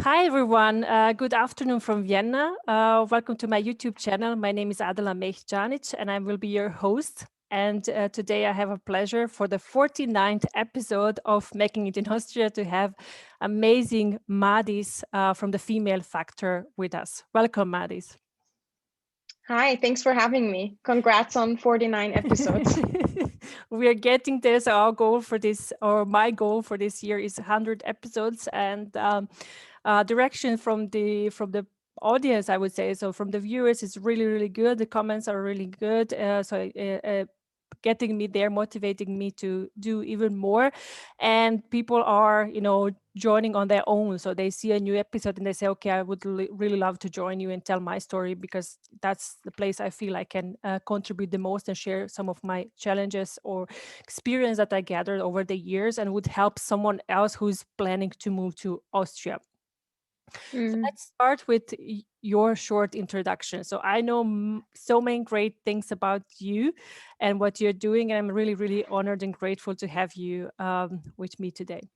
Hi, everyone. Good afternoon from Vienna. Welcome to my YouTube channel. My name is Adela Mehjanic, and I will be your host. And today I have a pleasure for the 49th episode of Making It in Austria to have amazing Mahdis from the Female Factor with us. Welcome, Mahdis. Hi, thanks for having me. Congrats on 49 episodes. We are getting there. So our goal for this, or my goal for this year, is 100 episodes, and direction from the audience, I would say, so from the viewers, is really good. The comments are really good. Getting me there, motivating me to do even more. And people are, joining on their own. So they see a new episode and they say, okay, I would really love to join you and tell my story, because that's the place I feel I can contribute the most and share some of my challenges or experience that I gathered over the years and would help someone else who's planning to move to Austria. So let's start with your short introduction. So I know so many great things about you and what you're doing, and I'm really honored and grateful to have you with me today.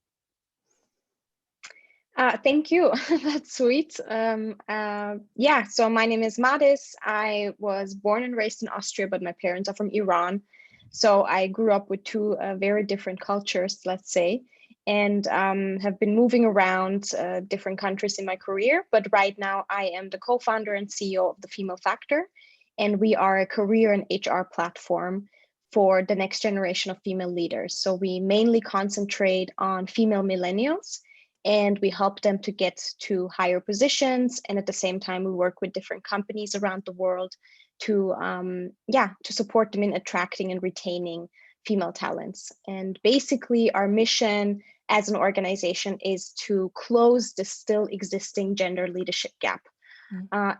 Thank you. That's sweet. So my name is Mahdis. I was born and raised in Austria, but my parents are from Iran. So I grew up with two very different cultures, let's say, and have been moving around different countries in my career. But right now I am the co-founder and CEO of the Female Factor, and we are a career and HR platform for the next generation of female leaders. So we mainly concentrate on female millennials, and we help them to get to higher positions. And at the same time, we work with different companies around the world to support them in attracting and retaining female talents. And basically our mission as an organization is to close the still existing gender leadership gap.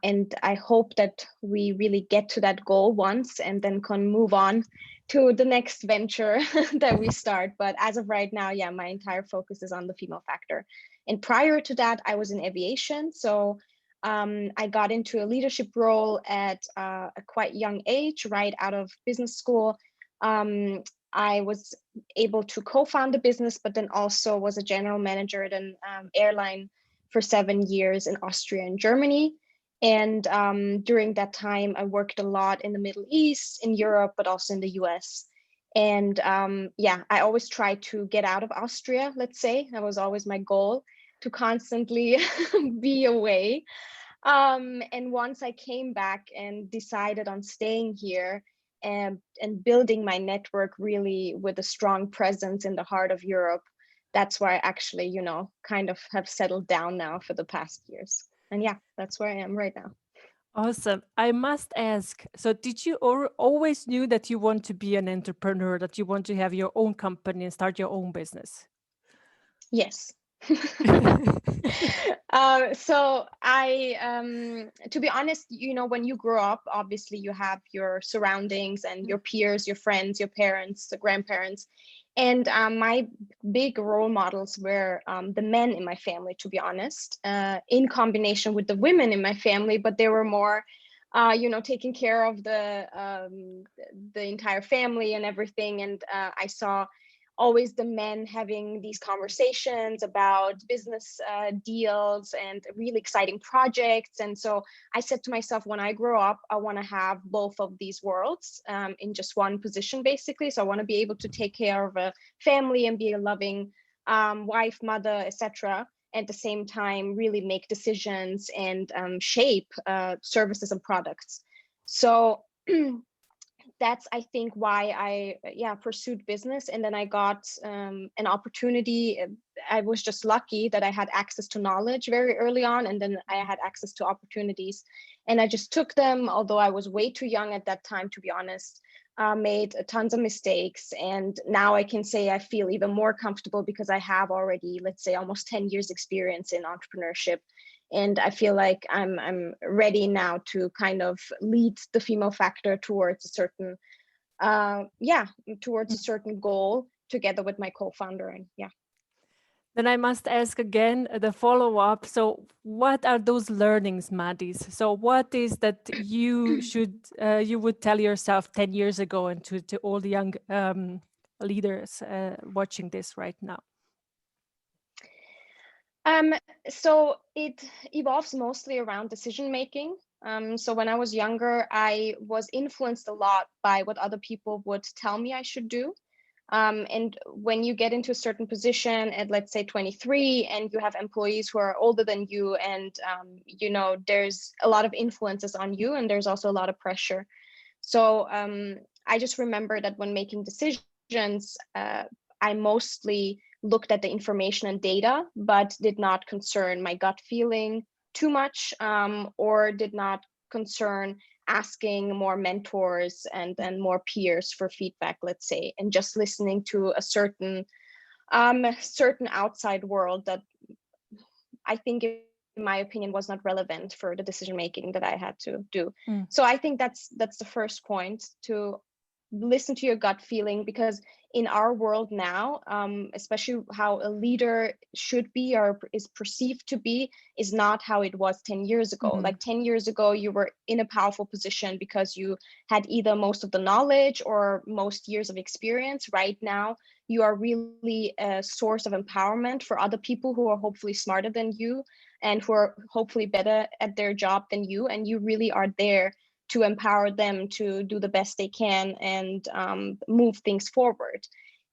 And I hope that we really get to that goal once and then can move on to the next venture that we start. But as of right now, my entire focus is on the Female Factor. And prior to that, I was in aviation. So I got into a leadership role at a quite young age, right out of business school. I was able to co-found the business, but then also was a general manager at an airline for 7 years in Austria and Germany. And during that time, I worked a lot in the Middle East, in Europe, but also in the US. And I always tried to get out of Austria, let's say. That was always my goal, to constantly be away. And once I came back and decided on staying here and building my network really with a strong presence in the heart of Europe, that's where I actually, kind of have settled down now for the past years. And that's where I am right now. Awesome. I must ask, so did you always knew that you want to be an entrepreneur, that you want to have your own company and start your own business? Yes. So I, to be honest, when you grow up, obviously you have your surroundings and your peers, your friends, your parents, the grandparents. And my big role models were the men in my family, to be honest, in combination with the women in my family, but they were more, taking care of the entire family and everything. And I saw always the men having these conversations about business deals and really exciting projects. And so I said to myself, when I grow up, I want to have both of these worlds in just one position, basically. So I want to be able to take care of a family and be a loving wife, mother, etc. At the same time, really make decisions and shape services and products. So that's, I think, why I pursued business. And then I got an opportunity. I was just lucky that I had access to knowledge very early on, and then I had access to opportunities, and I just took them, although I was way too young at that time, to be honest. Made tons of mistakes, and now I can say I feel even more comfortable because I have already, let's say, almost 10 years experience in entrepreneurship. And I feel like I'm ready now to kind of lead the Female Factor towards a certain towards a certain goal together with my co-founder. And Then I must ask again the follow-up. So what are those learnings, Mahdis? So what is that you you would tell yourself 10 years ago, and to all the young leaders watching this right now? Um, so it evolves mostly around decision making. So when I was younger, I was influenced a lot by what other people would tell me I should do. And when you get into a certain position at, let's say, 23, and you have employees who are older than you, and there's a lot of influences on you, and there's also a lot of pressure. So I just remember that when making decisions, I mostly looked at the information and data, but did not concern my gut feeling too much, or did not concern asking more mentors and more peers for feedback, let's say, and just listening to a certain outside world that I think, in my opinion, was not relevant for the decision making that I had to do. Mm. So I think that's the first point, to listen to your gut feeling, because in our world now, especially how a leader should be or is perceived to be, is not how it was 10 years ago. Mm. Like 10 years ago, you were in a powerful position because you had either most of the knowledge or most years of experience. Right now, you are really a source of empowerment for other people who are hopefully smarter than you and who are hopefully better at their job than you. And you really are there to empower them to do the best they can and move things forward.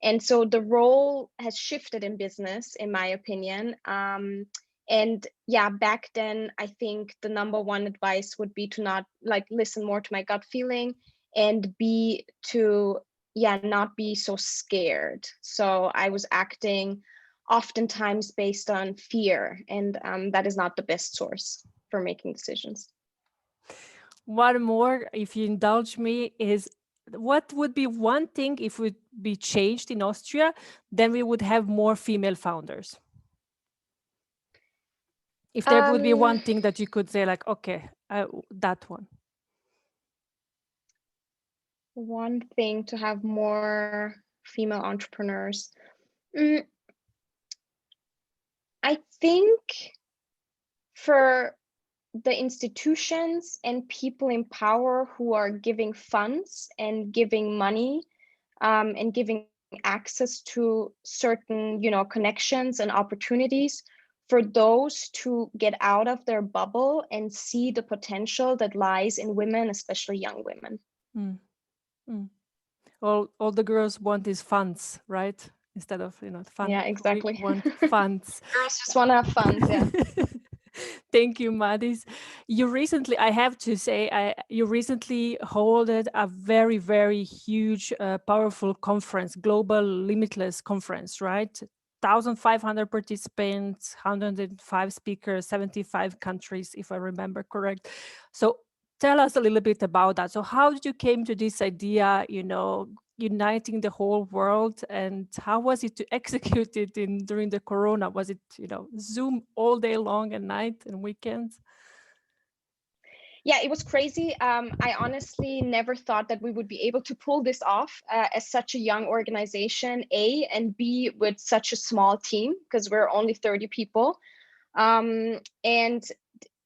And so the role has shifted in business, in my opinion. And yeah, back then, I think the number one advice would be to not listen more to my gut feeling, and be to, yeah, not be so scared. So I was acting oftentimes based on fear, and that is not the best source for making decisions. One more, if you indulge me, is what would be one thing if it would be changed in Austria, then we would have more female founders. If there would be Um, one thing that you could say, like, okay, that one. One thing to have more female entrepreneurs. Mm, I think for the institutions and people in power who are giving funds and giving money, and giving access to certain, connections and opportunities, for those to get out of their bubble and see the potential that lies in women, especially young women. Mm. Mm. All the girls want is funds, right? Instead of, fun, Yeah, we exactly. want funds. Girls just want to have fun. Yeah. Thank you, Mahdis. I have to say, you recently hosted a very, very huge, powerful conference, global Limitless Conference, right? 1,500 participants, 105 speakers, 75 countries, if I remember correct. So tell us a little bit about that. So how did you came to this idea, uniting the whole world, and how was it to execute it during the corona? Was it Zoom all day long and night and weekends? Yeah, it was crazy. I honestly never thought that we would be able to pull this off, as such a young organization, A, and B, with such a small team, because we're only 30 people. And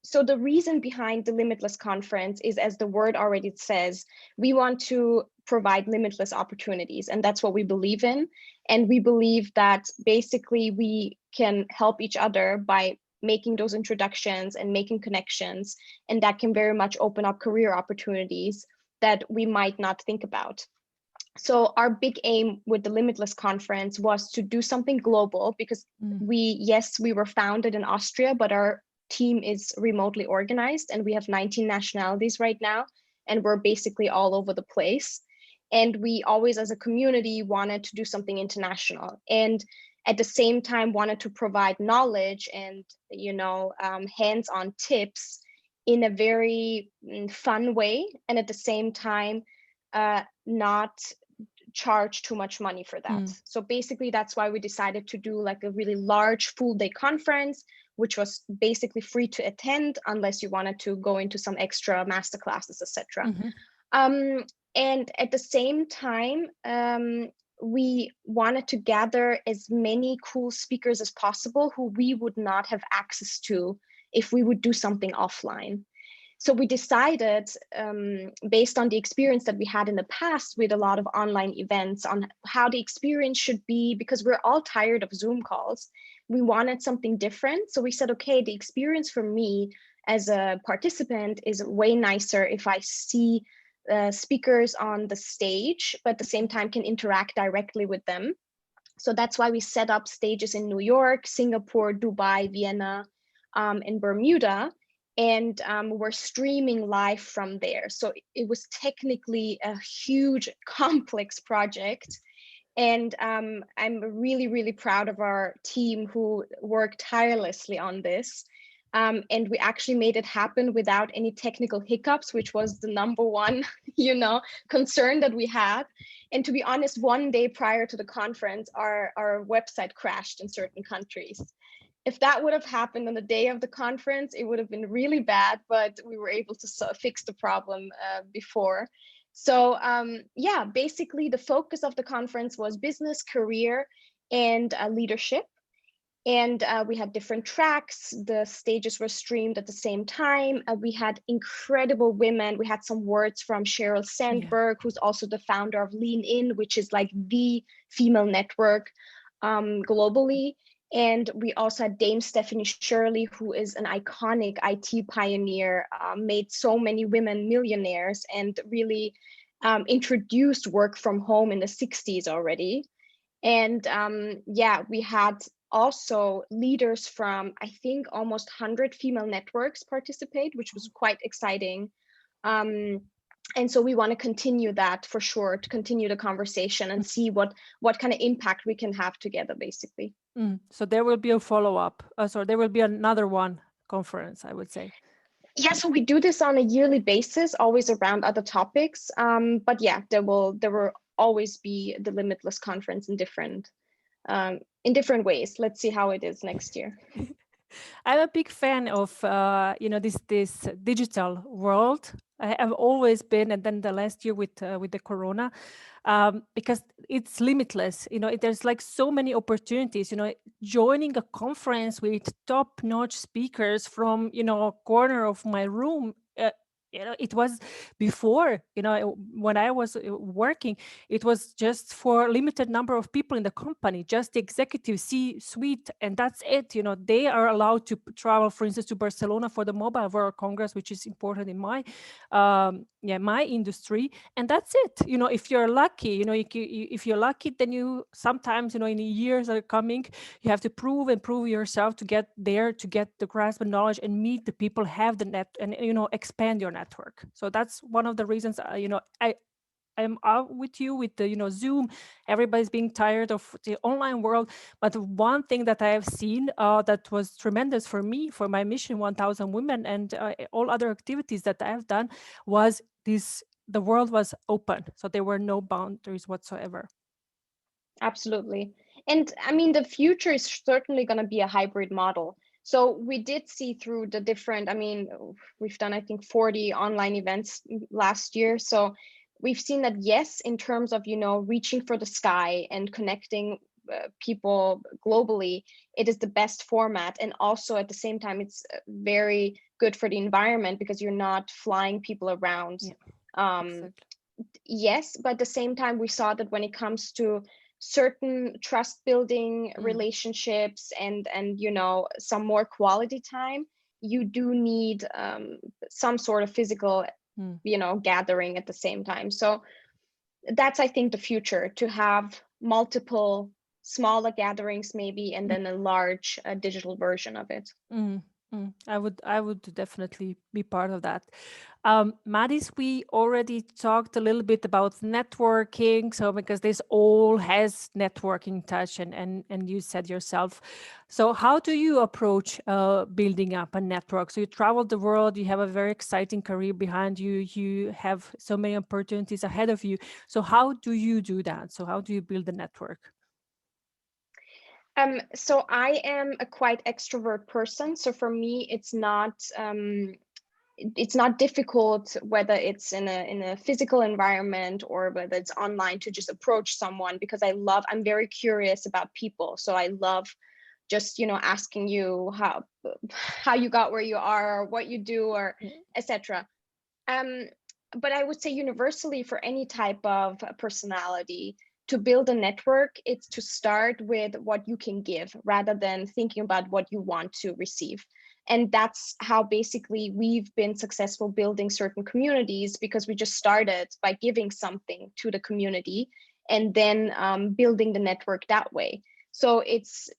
so the reason behind the Limitless Conference is, as the word already says, we want to provide limitless opportunities, and that's what we believe in. And we believe that basically we can help each other by making those introductions and making connections, and that can very much open up career opportunities that we might not think about. So our big aim with the Limitless Conference was to do something global, because Mm. we were founded in Austria, but our team is remotely organized, and we have 19 nationalities right now, and we're basically all over the place. And we always, as a community, wanted to do something international, and at the same time wanted to provide knowledge and, hands-on tips in a very fun way, and at the same time not charge too much money for that. Mm. So basically, that's why we decided to do like a really large full day conference, which was basically free to attend unless you wanted to go into some extra master classes, etc. Mhm. Um, and at the same time, we wanted to gather as many cool speakers as possible who we would not have access to if we would do something offline. So we decided, based on the experience that we had in the past with a lot of online events, on how the experience should be, because we're all tired of Zoom calls. We wanted something different. So we said, okay, the experience for me as a participant is way nicer if I see speakers on the stage, but at the same time can interact directly with them. So that's why we set up stages in New York, Singapore, Dubai, Vienna, and Bermuda. And we're streaming live from there. So it was technically a huge, complex project. And I'm really, really proud of our team who worked tirelessly on this. And we actually made it happen without any technical hiccups, which was the number one, concern that we had. And to be honest, one day prior to the conference, our website crashed in certain countries. If that would have happened on the day of the conference, it would have been really bad, but we were able to fix the problem before. So yeah, basically the focus of the conference was business, career, and leadership. And we had different tracks. The stages were streamed at the same time. We had incredible women. We had some words from Sheryl Sandberg, who's also the founder of Lean In, which is like the female network globally. And we also had Dame Stephanie Shirley, who is an iconic IT pioneer, made so many women millionaires, and really introduced work from home in the 60s already. And yeah, we had also leaders from, I think, almost 100 female networks participate, which was quite exciting. And so we want to continue that for sure, to continue the conversation and see what kind of impact we can have together, basically. So there will be a follow-up. So there will be another one conference, I would say. Yeah, so we do this on a yearly basis, always around other topics. But yeah, there will always be the Limitless Conference in different ways. Let's see how it is next year. I'm a big fan of this digital world. I have always been, and then the last year with the Corona, because it's limitless. There's like so many opportunities. Joining a conference with top-notch speakers from a corner of my room. It was before, when I was working, it was just for a limited number of people in the company, just the executive C-suite, and that's it. They are allowed to travel, for instance, to Barcelona for the Mobile World Congress, which is important in my my industry, and that's it. If you're lucky, if you're lucky, then you sometimes, in the years that are coming, you have to prove yourself to get there, to get the grasp and knowledge and meet the people, have the net, and expand your network. So that's one of the reasons I'm out with you with the Zoom. Everybody's being tired of the online world, but one thing that I have seen that was tremendous for me, for my mission 1000 Women, and all other activities that I have done, was the world was open, so there were no boundaries whatsoever. Absolutely. And I mean, the future is certainly going to be a hybrid model. So we did see through the different, we've done, I think, 40 online events last year. So we've seen that, yes, in terms of, reaching for the sky and connecting people globally, it is the best format. And also at the same time, it's very good for the environment because you're not flying people around. Yeah. Exactly. Yes, but at the same time, we saw that when it comes to certain trust building relationships and some more quality time, you do need some sort of physical gathering at the same time. So that's, I think, the future, to have multiple smaller gatherings maybe, and then a large digital version of it. I would definitely be part of that. Mahdis, we already talked a little bit about networking. So because this all has networking touch, and you said yourself. So how do you approach building up a network? So you traveled the world, you have a very exciting career behind you, you have so many opportunities ahead of you. So how do you do that? So how do you build a network? So I am a quite extrovert person. So for me, it's not difficult, whether it's in a physical environment or whether it's online, to just approach someone, because I'm very curious about people. So I love just, asking you how you got where you are, or what you do, or etc. Um, but I would say universally for any type of personality, to build a network, it's to start with what you can give rather than thinking about what you want to receive. And that's how basically we've been successful building certain communities, because we just started by giving something to the community and then building the network that way. So it's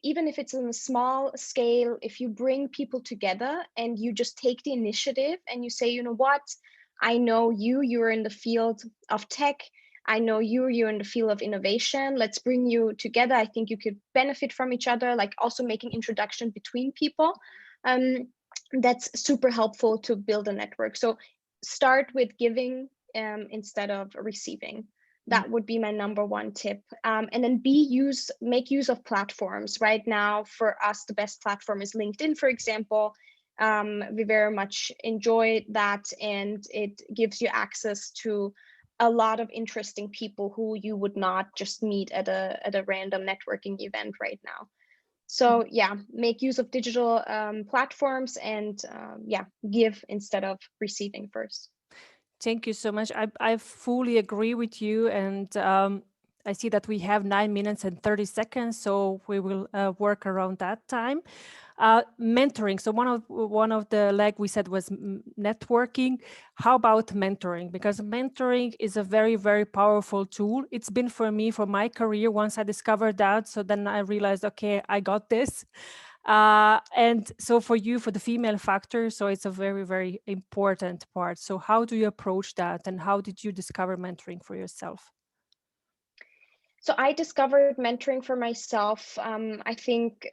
even if it's on a small scale, if you bring people together and you just take the initiative and you say, you know what, I know you're in the field of tech. I know you're in the field of innovation. Let's bring you together. I think you could benefit from each other, like also making introduction between people. Um, that's super helpful to build a network. So start with giving instead of receiving. That would be my number one tip. And then make use of platforms. Right now, for us, the best platform is LinkedIn, for example. We very much enjoy that, and it gives you access to a lot of interesting people who you would not just meet at a random networking event right now. So yeah, make use of digital platforms, and give instead of receiving first. Thank you so much. I fully agree with you. And I see that we have 9 minutes and 30 seconds, so we will work around that time. Mentoring. So one of the leg we said was networking. How about mentoring? Because mentoring is a very, very powerful tool. It's been for me for my career once I discovered that. So then I realized, okay, I got this. And so for you, for the female factor, so it's a very, very important part. So how do you approach that, and how did you discover mentoring for yourself? So I discovered mentoring for myself, I think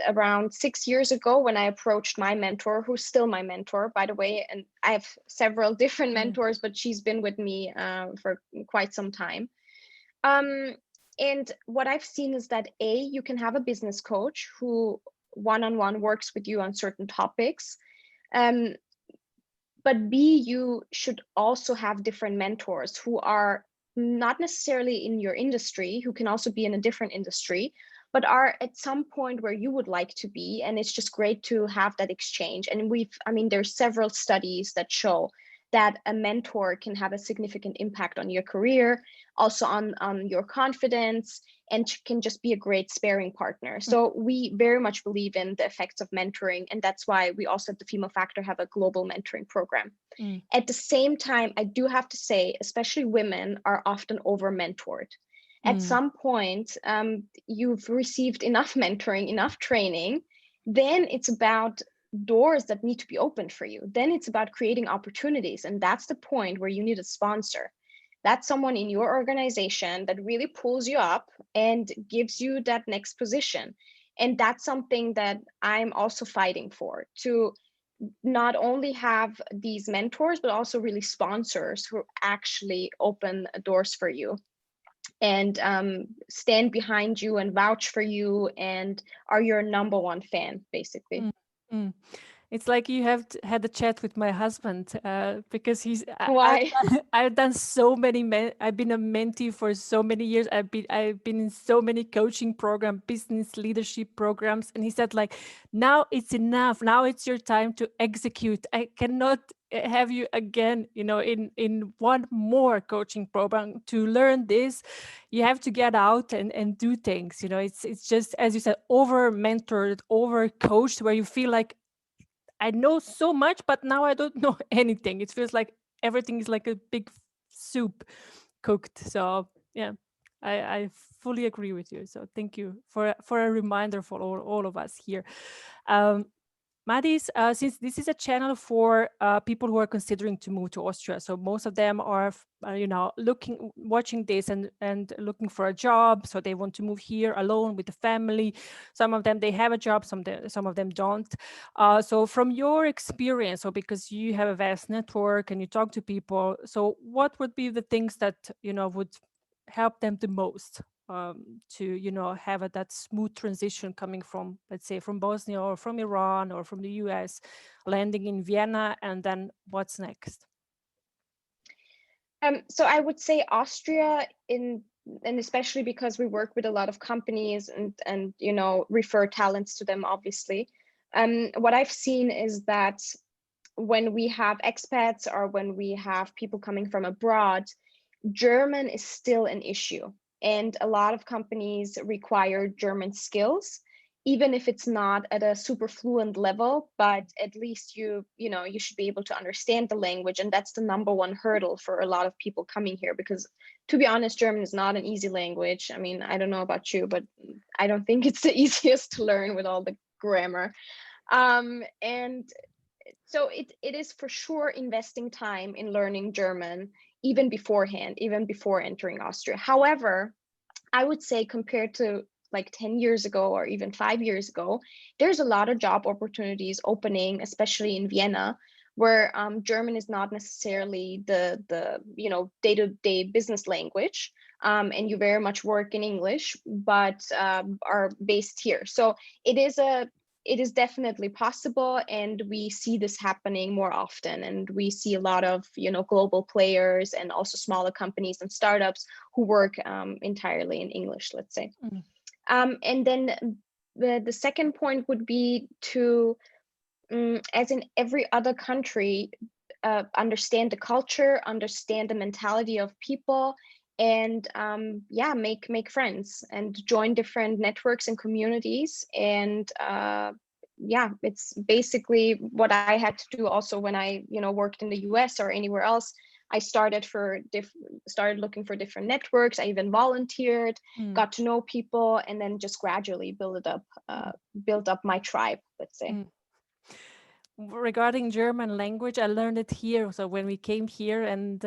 around 6 years ago, when I approached my mentor, who's still my mentor, by the way. And I have several different Mm, mentors, but she's been with me for quite some time. Um, and what I've seen is that you can have a business coach who one-on-one works with you on certain topics. Um, but you should also have different mentors who are not necessarily in your industry, who can also be in a different industry, but are at some point where you would like to be. And it's just great to have that exchange. And there's several studies that show that a mentor can have a significant impact on your career, also on your confidence, and can just be a great sparring partner. So we very much believe in the effects of mentoring, and that's why we also at the Female Factor have a global mentoring program. mm, At the same time, I do have to say, especially women are often over mentored. At mm, some point, you've received enough mentoring, enough training, then it's about doors that need to be opened for you. Then it's about creating opportunities. And that's the point where you need a sponsor. That's someone in your organization that really pulls you up and gives you that next position. And that's something that I'm also fighting for, to not only have these mentors, but also really sponsors who actually open doors for you and stand behind you and vouch for you and are your number one fan, basically. mm, mm. It's like you have had a chat with my husband, because Why? I've done so many I've been a mentee for so many years. I've been in so many coaching program, business leadership programs, and he said, like, now it's enough. Now it's your time to execute. I cannot have you again, in one more coaching program to learn this. You have to get out and do things. It's just, as you said, over mentored, over coached, where you feel like, I know so much, but now I don't know anything. It feels like everything is like a big soup cooked. So yeah, I fully agree with you. So thank you for a reminder for all of us here. Um, Maddis, since this is a channel for people who are considering to move to Austria, so most of them are, watching this and looking for a job. So they want to move here alone with the family. Some of them, they have a job, some of them don't. So from your experience, so because you have a vast network and you talk to people, so what would be the things that would help them the most, to have that smooth transition coming from, let's say, from Bosnia or from Iran or from the US, landing in Vienna, and then what's next? So I would say Austria in and especially because we work with a lot of companies and you know, refer talents to them, obviously. What I've seen is that when we have expats or when we have people coming from abroad, German is still an issue. And a lot of companies require German skills, even if it's not at a super fluent level, but at least you know, you should be able to understand the language. And that's the number one hurdle for a lot of people coming here, because to be honest, German is not an easy language. I mean, I don't know about you, but I don't think it's the easiest to learn with all the grammar. And so it is for sure investing time in learning German, even beforehand, even before entering Austria. However, I would say compared to like 10 years ago or even 5 years ago, there's a lot of job opportunities opening, especially in Vienna, where German is not necessarily the you know, day-to-day business language, and you very much work in English, but are based here. So it is a it is definitely possible, and we see this happening more often, and we see a lot of, you know, global players and also smaller companies and startups who work entirely in English, let's say. Mm. And then the second point would be to, as in every other country, understand the culture, understand the mentality of people, and yeah, make friends and join different networks and communities. And yeah, it's basically what I had to do also when I, you know, worked in the US or anywhere else. I started looking for different networks. I even volunteered, Mm. got to know people, and then just gradually build up my tribe, let's say. Mm. Regarding German language, I learned it here. So when we came here, and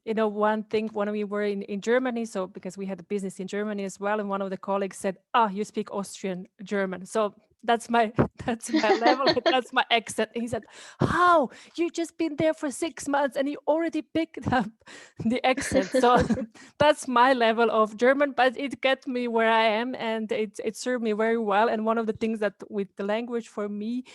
you know, one thing when we were in Germany, so because we had a business in Germany as well, and one of the colleagues said, "Ah, you speak Austrian German." So that's my that's my level, that's my accent. And he said, "How? You just been there for 6 months and you already picked up the accent." So that's my level of German, but it got me where I am, and it served me very well. And one of the things that with the language for me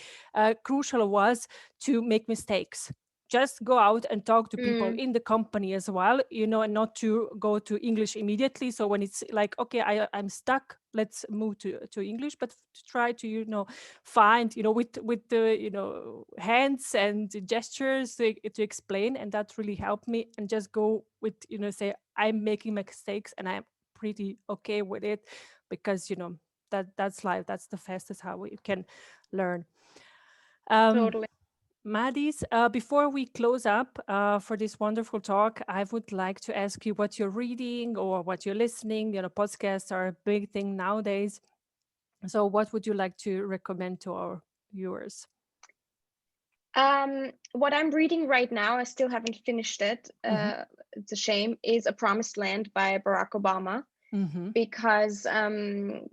crucial was to make mistakes. Just go out and talk to people Mm, in the company as well, you know, and not to go to English immediately. So when it's like, okay, I'm stuck, let's move to English, but to try to, you know, find, you know, with the, you know, hands and gestures to explain. And that really helped me. And just go with, you know, say, I'm making mistakes and I'm pretty okay with it, because, you know, that's life. That's the fastest how we can learn. Um, totally. Maddis, before we close up for this wonderful talk, I would like to ask you what you're reading or what you're listening. You know, podcasts are a big thing nowadays. So, what would you like to recommend to our viewers? What I'm reading right now, I still haven't finished it. Hmm. It's a shame. Is A Promised Land by Barack Obama, Hmm. because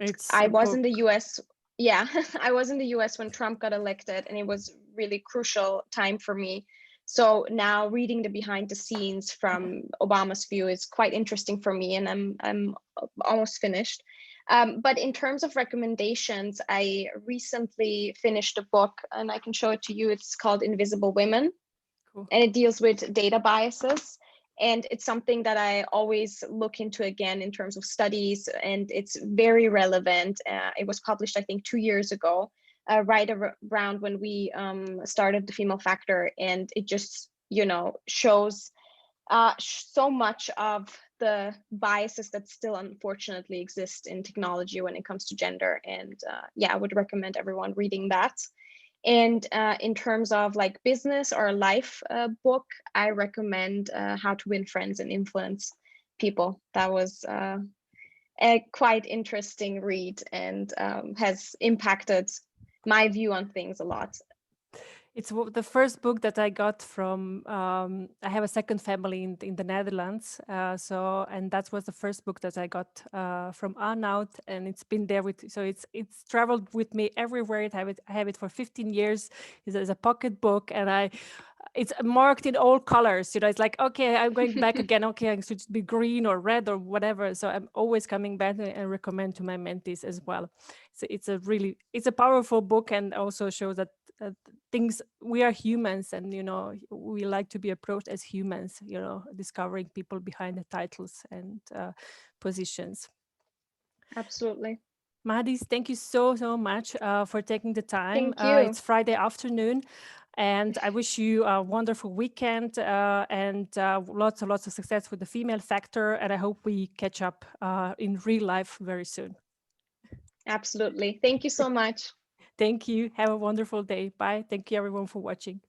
It's I a was in book. the US. Yeah, I was in the US when Trump got elected, and it was really crucial time for me. So now reading the behind the scenes from Obama's view is quite interesting for me, and I'm almost finished. But in terms of recommendations, I recently finished a book, and I can show it to you. It's called Invisible Women, Cool. and it deals with data biases. And it's something that I always look into again in terms of studies, and it's very relevant. It was published, I think, 2 years ago, right around when we started the Female Factor, and it just, you know, shows so much of the biases that still unfortunately exist in technology when it comes to gender. And yeah, I would recommend everyone reading that. And in terms of like business or life book, I recommend How to Win Friends and Influence People. That was a quite interesting read, and has impacted my view on things a lot. It's the first book that I got from. I have a second family in the Netherlands, so and that was the first book that I got from Arnoud, and it's been there with. So it's traveled with me everywhere. I have it for 15 years. It's as a pocket book, and it's marked in all colors. You know, it's like, okay, I'm going back again. Okay, I should be green or red or whatever. So I'm always coming back and recommend to my mentees as well. So it's a powerful book, and also shows that things. We are humans, and we like to be approached as humans, discovering people behind the titles and positions. Absolutely. Mahdis, thank you so much for taking the time. Thank you. It's Friday afternoon, and I wish you a wonderful weekend and lots and lots of success with the female factor. And I hope we catch up in real life very soon. Absolutely. Thank you so much. Thank you. Have a wonderful day. Bye. Thank you, everyone, for watching.